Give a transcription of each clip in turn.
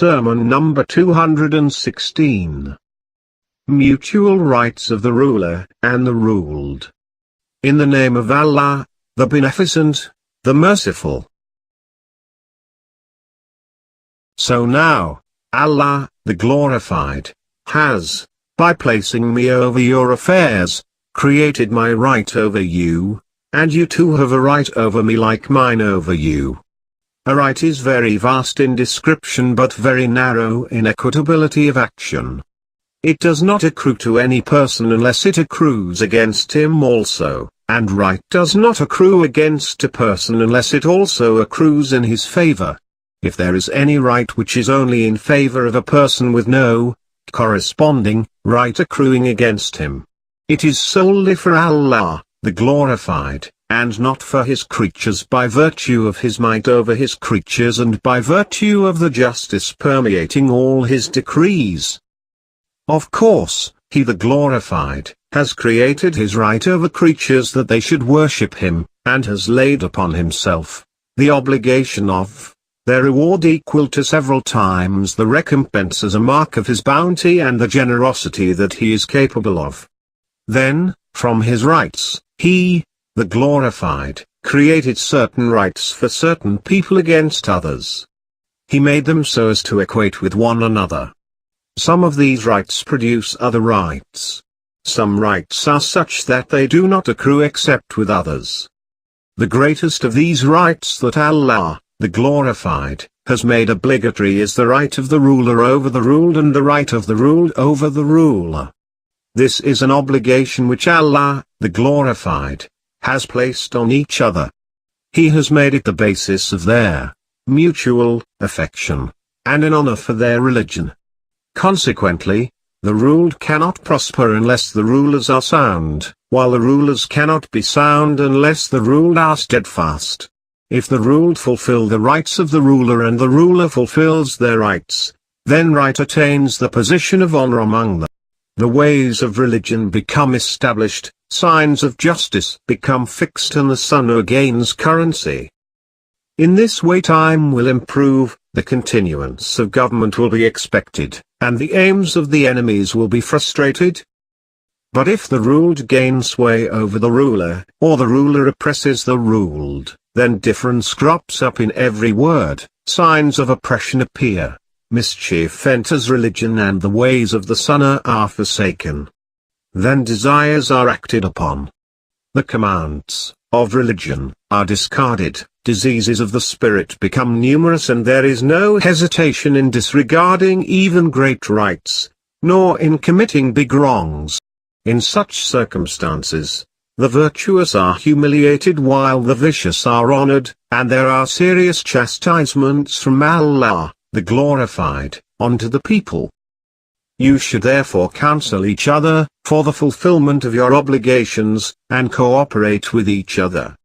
Sermon number 216. Mutual rights of the ruler and the ruled. In the name of Allah, the Beneficent, the Merciful. So now, Allah, the Glorified, has, by placing me over your affairs, created my right over you, and you too have a right over me like mine over you. A right is very vast in description but very narrow in equitability of action. It does not accrue to any person unless it accrues against him also, and right does not accrue against a person unless it also accrues in his favor. If there is any right which is only in favor of a person with no corresponding right accruing against him, it is solely for Allah, the Glorified, and not for his creatures by virtue of his might over his creatures and by virtue of the justice permeating all his decrees. Of course, he the Glorified, has created his right over creatures that they should worship him, and has laid upon himself the obligation of their reward equal to several times the recompense as a mark of his bounty and the generosity that he is capable of. Then, from his rights, he, the Glorified, created certain rights for certain people against others. He made them so as to equate with one another. Some of these rights produce other rights. Some rights are such that they do not accrue except with others. The greatest of these rights that Allah, the Glorified, has made obligatory is the right of the ruler over the ruled and the right of the ruled over the ruler. This is an obligation which Allah, the Glorified, has placed on each other. He has made it the basis of their mutual affection, and an honor for their religion. Consequently, the ruled cannot prosper unless the rulers are sound, while the rulers cannot be sound unless the ruled are steadfast. If the ruled fulfill the rights of the ruler and the ruler fulfills their rights, then right attains the position of honor among them. The ways of religion become established, signs of justice become fixed and the sunnah gains currency. In this way time will improve, the continuance of government will be expected, and the aims of the enemies will be frustrated. But if the ruled gain sway over the ruler, or the ruler oppresses the ruled, then difference crops up in every word, signs of oppression appear, mischief enters religion and the ways of the sunnah are forsaken. Then desires are acted upon. The commands of religion are discarded, diseases of the spirit become numerous and there is no hesitation in disregarding even great rights, nor in committing big wrongs. In such circumstances, the virtuous are humiliated while the vicious are honored, and there are serious chastisements from Allah, the Glorified, onto the people. You should therefore counsel each other, for the fulfillment of your obligations, and cooperate with each other.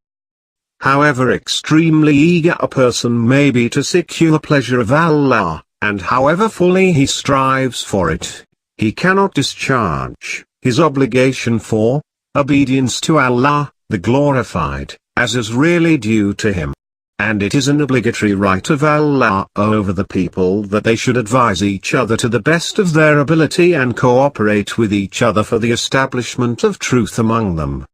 However extremely eager a person may be to secure the pleasure of Allah, and however fully he strives for it, he cannot discharge his obligation for obedience to Allah, the Glorified, as is really due to him. And it is an obligatory right of Allah over the people that they should advise each other to the best of their ability and cooperate with each other for the establishment of truth among them.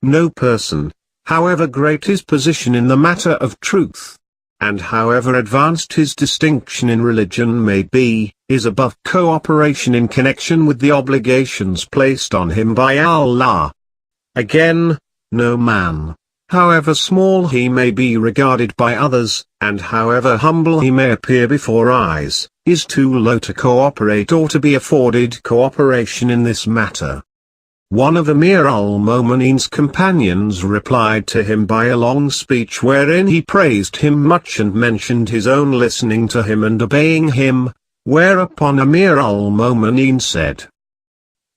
No person, however great his position in the matter of truth, and however advanced his distinction in religion may be, is above cooperation in connection with the obligations placed on him by Allah. Again, no man, however small he may be regarded by others, and however humble he may appear before eyes, is too low to cooperate or to be afforded cooperation in this matter. One of Amir al-Mu'minin's companions replied to him by a long speech wherein he praised him much and mentioned his own listening to him and obeying him, whereupon Amir al-Mu'minin said,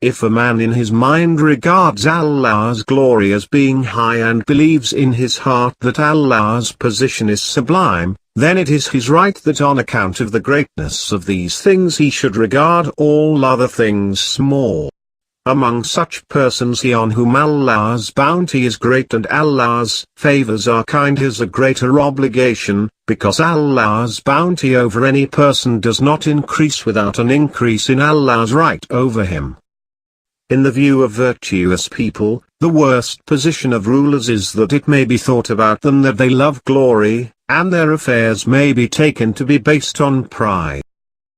if a man in his mind regards Allah's glory as being high and believes in his heart that Allah's position is sublime, then it is his right that on account of the greatness of these things he should regard all other things small. Among such persons he on whom Allah's bounty is great and Allah's favors are kind has a greater obligation, because Allah's bounty over any person does not increase without an increase in Allah's right over him. In the view of virtuous people, the worst position of rulers is that it may be thought about them that they love glory, and their affairs may be taken to be based on pride.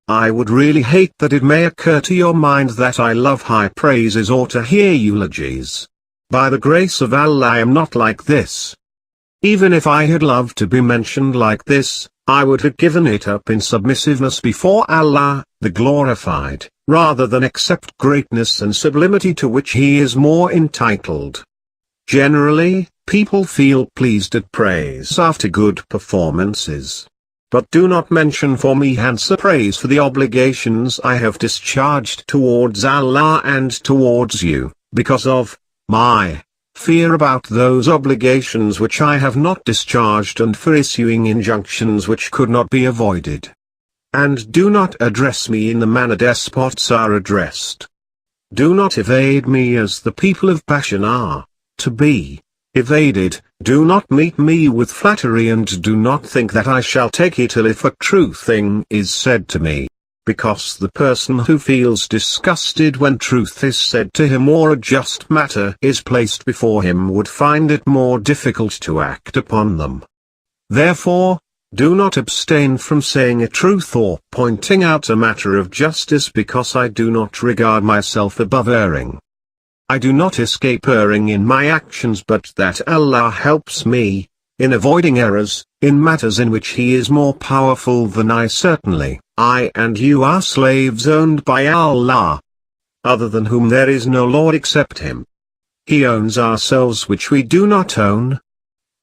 I would really hate that it may occur to your mind that I love high praises or to hear eulogies. By the grace of Allah I am not like this. Even if I had loved to be mentioned like this, I would have given it up in submissiveness before Allah, the glorified, rather than accept greatness and sublimity to which He is more entitled. Generally, people feel pleased at praise after good performances. But do not mention for me answer praise for the obligations I have discharged towards Allah and towards you, because of my fear about those obligations which I have not discharged and for issuing injunctions which could not be avoided. And do not address me in the manner despots are addressed. Do not evade me as the people of passion are to be evaded. Do not meet me with flattery and do not think that I shall take it ill if a true thing is said to me. Because the person who feels disgusted when truth is said to him or a just matter is placed before him would find it more difficult to act upon them. Therefore, do not abstain from saying a truth or pointing out a matter of justice because I do not regard myself above erring. I do not escape erring in my actions but that Allah helps me, in avoiding errors, in matters in which He is more powerful than I. Certainly, I and you are slaves owned by Allah, other than whom there is no Lord except Him. He owns ourselves which we do not own.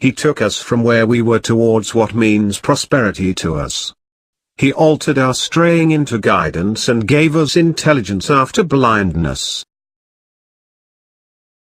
He took us from where we were towards what means prosperity to us. He altered our straying into guidance and gave us intelligence after blindness.